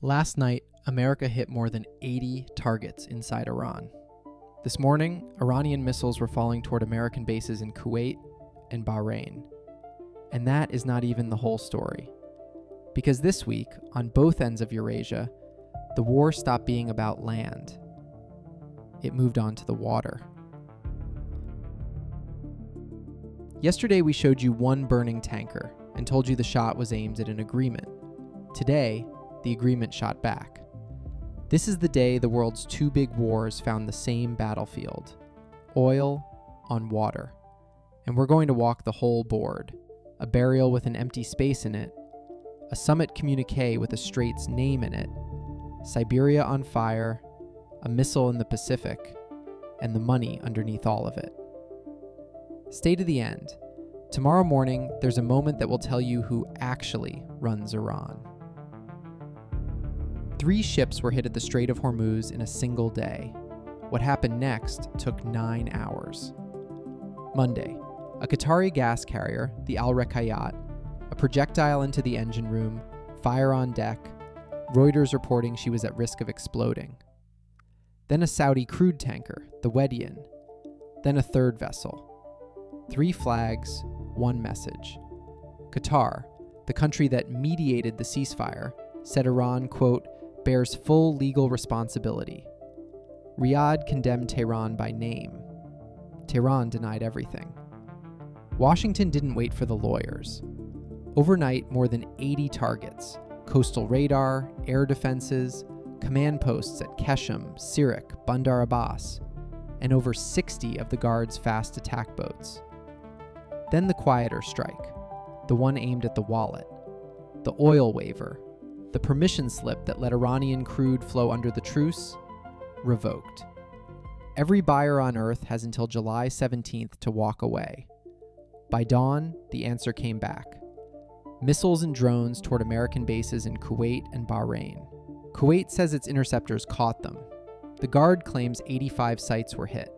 Last night, America hit more than 80 targets inside Iran. This morning, Iranian missiles were falling toward American bases in Kuwait and Bahrain. And that is not even the whole story. Because this week, on both ends of Eurasia, the war stopped being about land. It moved on to the water. Yesterday, we showed you one burning tanker and told you the shot was aimed at an agreement. Today, the agreement shot back. This is the day the world's two big wars found the same battlefield: oil on water. And we're going to walk the whole board: a burial with an empty space in it, a summit communiqué with a strait's name in it, Siberia on fire, a missile in the Pacific, and the money underneath all of it. Stay to the end. Tomorrow morning, there's a moment that will tell you who actually runs Iran. 3 ships were hit at the Strait of Hormuz in a single day. What happened next took 9 hours. Monday, a Qatari gas carrier, the Al Rekayat, a projectile into the engine room, fire on deck, Reuters reporting she was at risk of exploding. Then a Saudi crude tanker, the Wedian. Then a third vessel. 3 flags, 1 message. Qatar, the country that mediated the ceasefire, said Iran, quote, bears full legal responsibility. Riyadh condemned Tehran by name. Tehran denied everything. Washington didn't wait for the lawyers. Overnight, more than 80 targets, coastal radar, air defenses, command posts at Keshem, Sirik, Bandar Abbas, and over 60 of the Guard's fast attack boats. Then the quieter strike, the one aimed at the wallet, the oil waiver, the permission slip that let Iranian crude flow under the truce, revoked. Every buyer on Earth has until July 17th to walk away. By dawn, the answer came back. Missiles and drones toward American bases in Kuwait and Bahrain. Kuwait says its interceptors caught them. The Guard claims 85 sites were hit,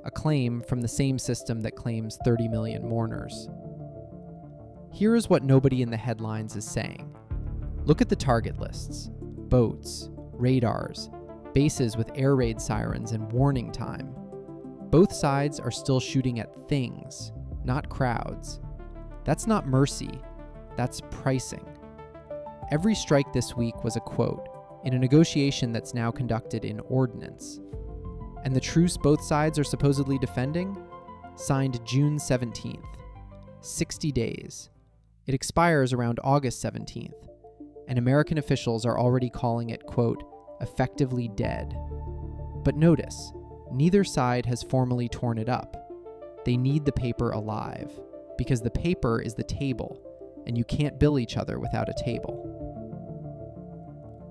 a claim from the same system that claims 30 million mourners. Here is what nobody in the headlines is saying. Look at the target lists: boats, radars, bases with air raid sirens and warning time. Both sides are still shooting at things, not crowds. That's not mercy, that's pricing. Every strike this week was a quote in a negotiation that's now conducted in ordnance. And the truce both sides are supposedly defending? Signed June 17th. 60 days. It expires around August 17th. And American officials are already calling it, quote, effectively dead. But notice, neither side has formally torn it up. They need the paper alive, because the paper is the table, and you can't bill each other without a table.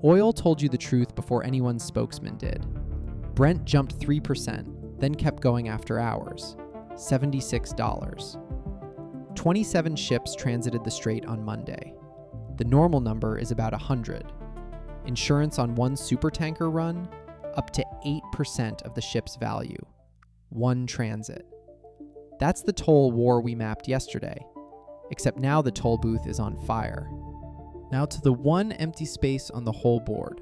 Oil told you the truth before anyone's spokesman did. Brent jumped 3%, then kept going after hours, $76. 27 ships transited the strait on Monday. The normal number is about 100. Insurance on one supertanker run, up to 8% of the ship's value. 1 transit. That's the toll war we mapped yesterday, except now the toll booth is on fire. Now to the one empty space on the whole board.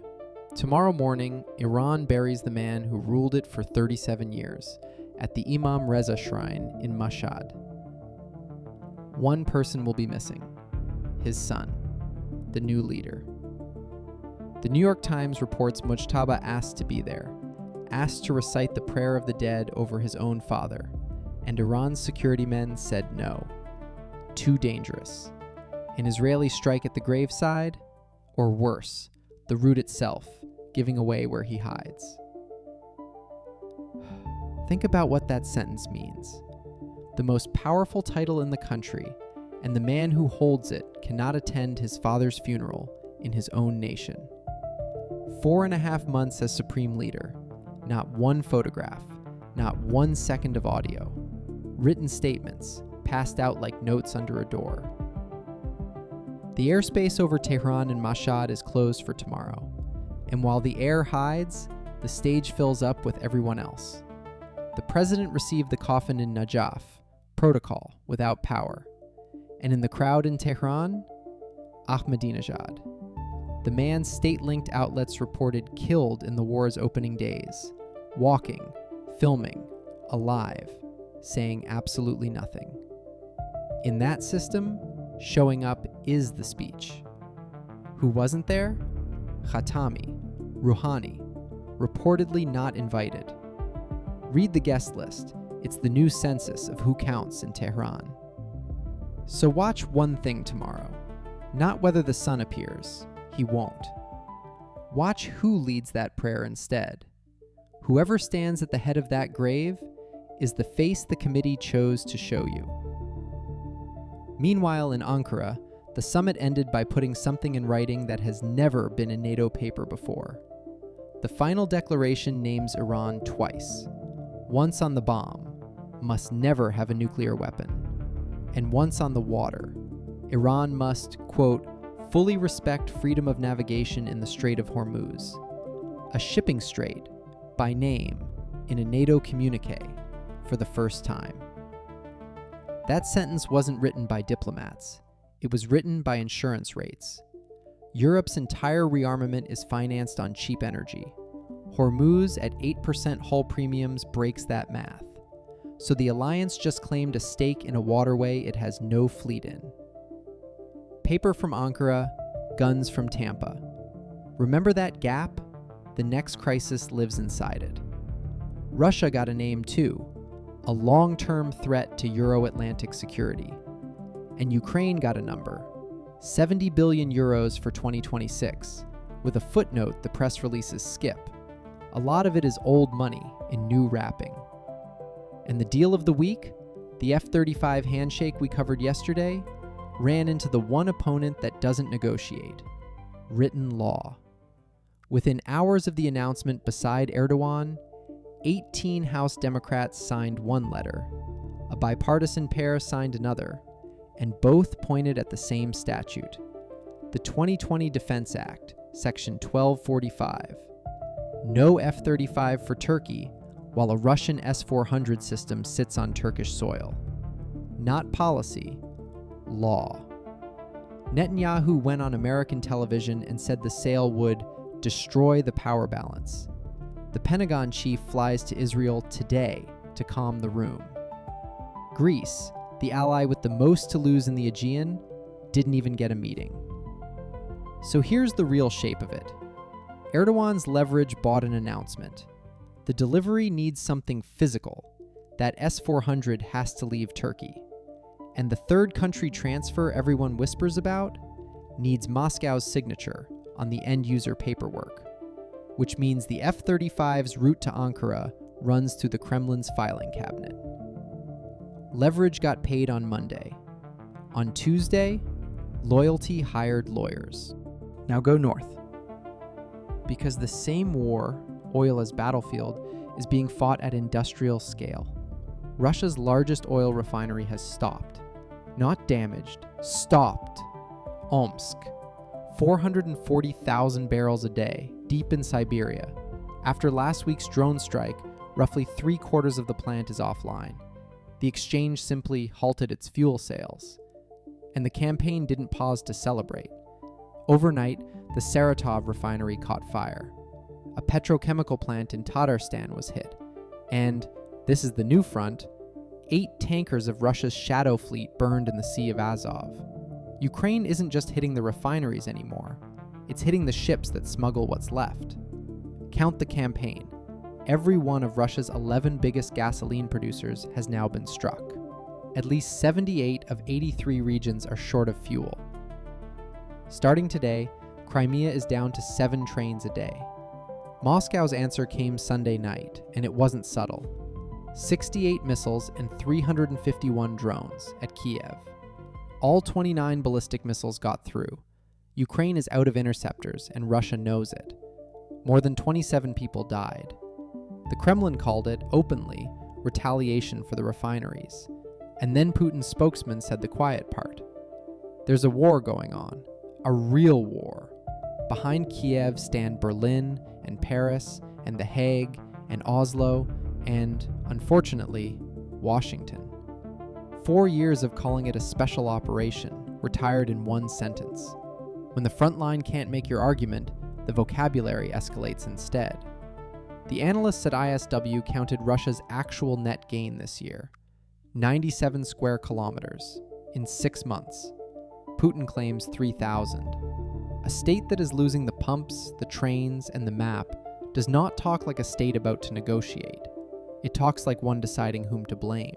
Tomorrow morning, Iran buries the man who ruled it for 37 years at the Imam Reza Shrine in Mashhad. One person will be missing: his son, the new leader. The New York Times reports Mojtaba asked to be there, asked to recite the prayer of the dead over his own father, and Iran's security men said no. Too dangerous. An Israeli strike at the graveside, or worse, the route itself, giving away where he hides. Think about what that sentence means. The most powerful title in the country, and the man who holds it cannot attend his father's funeral in his own nation. 4.5 months as supreme leader, not one photograph, not 1 second of audio, written statements passed out like notes under a door. The airspace over Tehran and Mashhad is closed for tomorrow, and while the air hides, the stage fills up with everyone else. The president received the coffin in Najaf, protocol without power, and in the crowd in Tehran, Ahmadinejad. the man state-linked outlets reported killed in the war's opening days, walking, filming, alive, saying absolutely nothing. In that system, showing up is the speech. Who wasn't there? Khatami, Rouhani, reportedly not invited. Read the guest list. It's the new census of who counts in Tehran. So watch one thing tomorrow. Not whether the sun appears. He won't. Watch who leads that prayer instead. Whoever stands at the head of that grave is the face the committee chose to show you. Meanwhile, in Ankara, the summit ended by putting something in writing that has never been in NATO paper before. The final declaration names Iran twice. Once on the bomb, must never have a nuclear weapon. And once on the water, Iran must, quote, fully respect freedom of navigation in the Strait of Hormuz, a shipping strait, by name, in a NATO communiqué, for the first time. That sentence wasn't written by diplomats. It was written by insurance rates. Europe's entire rearmament is financed on cheap energy. Hormuz at 8% hull premiums breaks that math. So the alliance just claimed a stake in a waterway it has no fleet in. Paper from Ankara, guns from Tampa. Remember that gap? The next crisis lives inside it. Russia got a name too, a long-term threat to Euro-Atlantic security. And Ukraine got a number, 70 billion euros for 2026, with a footnote the press releases skip. A lot of it is old money in new wrapping. And the deal of the week, the F-35 handshake we covered yesterday, ran into the one opponent that doesn't negotiate: written law. Within hours of the announcement beside Erdogan, 18 House Democrats signed one letter, a bipartisan pair signed another, and both pointed at the same statute, the 2020 Defense Act, Section 1245. No F-35 for Turkey, while a Russian S-400 system sits on Turkish soil. Not policy, law. Netanyahu went on American television and said the sale would destroy the power balance. The Pentagon chief flies to Israel today to calm the room. Greece, the ally with the most to lose in the Aegean, didn't even get a meeting. So here's the real shape of it. Erdogan's leverage bought an announcement. The delivery needs something physical. That S-400 has to leave Turkey. And the third country transfer everyone whispers about needs Moscow's signature on the end-user paperwork, which means the F-35's route to Ankara runs through the Kremlin's filing cabinet. Leverage got paid on Monday. On Tuesday, Loyalty hired lawyers. Now go north. Because the same war, oil as battlefield, is being fought at industrial scale. Russia's largest oil refinery has stopped. Not damaged, stopped. Omsk, 440,000 barrels a day, deep in Siberia. After last week's drone strike, roughly 3/4 of the plant is offline. The exchange simply halted its fuel sales. And the campaign didn't pause to celebrate. Overnight, the Saratov refinery caught fire. A petrochemical plant in Tatarstan was hit. And, this is the new front, 8 tankers of Russia's shadow fleet burned in the Sea of Azov. Ukraine isn't just hitting the refineries anymore. It's hitting the ships that smuggle what's left. Count the campaign. Every one of Russia's 11 biggest gasoline producers has now been struck. At least 78 of 83 regions are short of fuel. Starting today, Crimea is down to 7 trains a day. Moscow's answer came Sunday night, and it wasn't subtle. 68 missiles and 351 drones at Kiev. All 29 ballistic missiles got through. Ukraine is out of interceptors, and Russia knows it. More than 27 people died. The Kremlin called it, openly, retaliation for the refineries. And then Putin's spokesman said the quiet part. There's a war going on, a real war. Behind Kiev stand Berlin and Paris and The Hague and Oslo and, unfortunately, Washington. 4 years of calling it a special operation, retired in one sentence. When the front line can't make your argument, the vocabulary escalates instead. The analysts at ISW counted Russia's actual net gain this year, 97 square kilometers, in 6 months. Putin claims 3,000. A state that is losing the pumps, the trains, and the map does not talk like a state about to negotiate. It talks like one deciding whom to blame.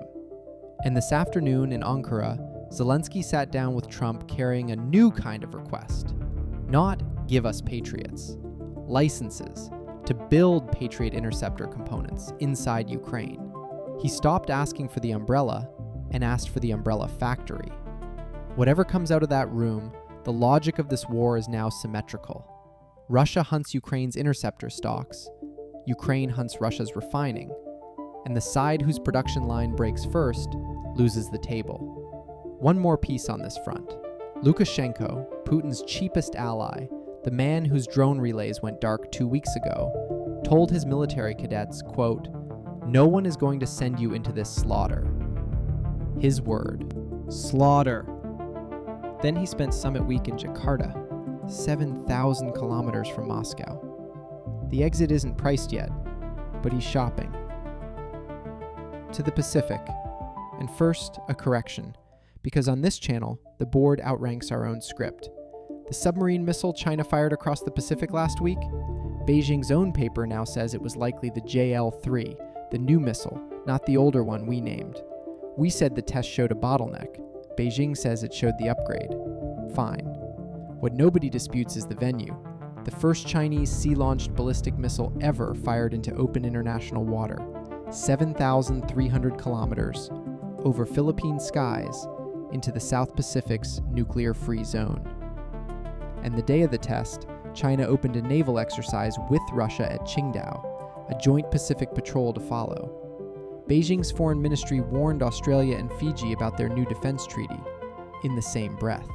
And this afternoon in Ankara, Zelensky sat down with Trump carrying a new kind of request. Not give us Patriots, licenses to build Patriot interceptor components inside Ukraine. He stopped asking for the umbrella and asked for the umbrella factory. Whatever comes out of that room, the logic of this war is now symmetrical. Russia hunts Ukraine's interceptor stocks, Ukraine hunts Russia's refining, and the side whose production line breaks first loses the table. One more piece on this front. Lukashenko, Putin's cheapest ally, the man whose drone relays went dark 2 weeks ago, told his military cadets, quote, "No one is going to send you into this slaughter." His word. Slaughter. Then he spent summit week in Jakarta, 7,000 kilometers from Moscow. The exit isn't priced yet, but he's shopping. To the Pacific. And first, a correction, because on this channel, the board outranks our own script. The submarine missile China fired across the Pacific last week? Beijing's own paper now says it was likely the JL-3, the new missile, not the older one we named. We said the test showed a bottleneck. Beijing says it showed the upgrade. Fine. What nobody disputes is the venue. The first Chinese sea-launched ballistic missile ever fired into open international water, 7,300 kilometers, over Philippine skies, into the South Pacific's nuclear-free zone. And the day of the test, China opened a naval exercise with Russia at Qingdao, a joint Pacific patrol to follow. Beijing's foreign ministry warned Australia and Fiji about their new defense treaty, in the same breath.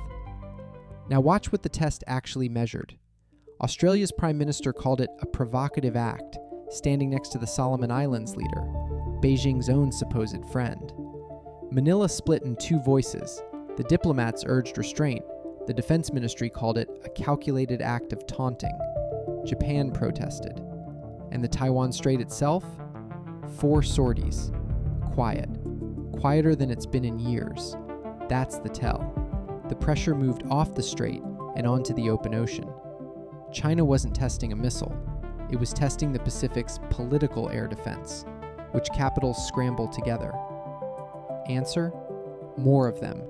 Now watch what the test actually measured. Australia's Prime Minister called it a provocative act, standing next to the Solomon Islands leader, Beijing's own supposed friend. Manila split in two voices. The diplomats urged restraint. The defense ministry called it a calculated act of taunting. Japan protested. And the Taiwan Strait itself? 4 sorties. Quiet. Quieter than it's been in years. That's the tell. The pressure moved off the strait and onto the open ocean. China wasn't testing a missile. It was testing the Pacific's political air defense, which capitals scramble together. Answer? More of them,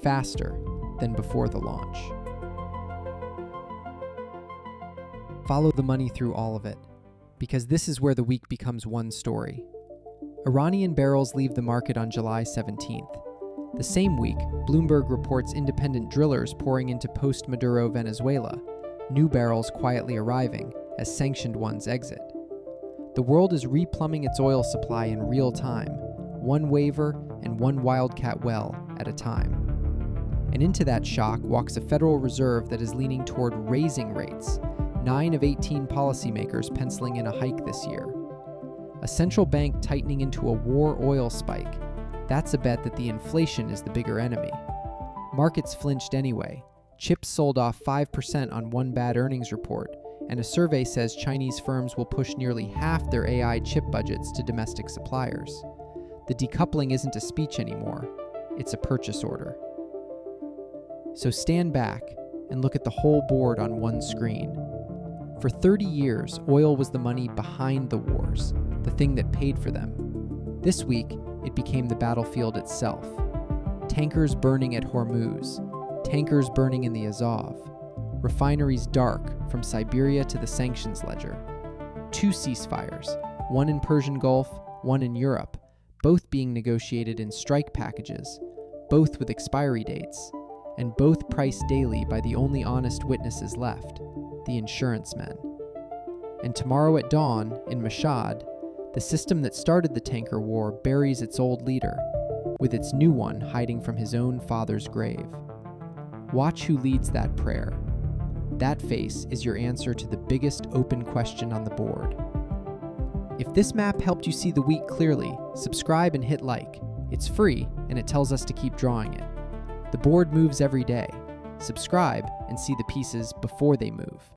faster than before the launch. Follow the money through all of it, because this is where the week becomes one story. Iranian barrels leave the market on July 17th. The same week, Bloomberg reports independent drillers pouring into post-Maduro Venezuela, new barrels quietly arriving as sanctioned ones exit. The world is replumbing its oil supply in real time, one waiver and one wildcat well at a time. And into that shock walks a Federal Reserve that is leaning toward raising rates, 9 of 18 policymakers penciling in a hike this year. A central bank tightening into a war oil spike, that's a bet that the inflation is the bigger enemy. Markets flinched anyway. Chips sold off 5% on one bad earnings report, and a survey says Chinese firms will push nearly half their AI chip budgets to domestic suppliers. The decoupling isn't a speech anymore, it's a purchase order. So stand back and look at the whole board on one screen. For 30 years, oil was the money behind the wars, the thing that paid for them. This week, it became the battlefield itself. Tankers burning at Hormuz, tankers burning in the Azov, refineries dark from Siberia to the sanctions ledger. 2 ceasefires, one in Persian Gulf, one in Europe, both being negotiated in strike packages, both with expiry dates, and both priced daily by the only honest witnesses left, the insurance men. And tomorrow at dawn, in Mashhad, the system that started the tanker war buries its old leader, with its new one hiding from his own father's grave. Watch who leads that prayer. That face is your answer to the biggest open question on the board. If this map helped you see the week clearly, subscribe and hit like. It's free, and it tells us to keep drawing it. The board moves every day. Subscribe and see the pieces before they move.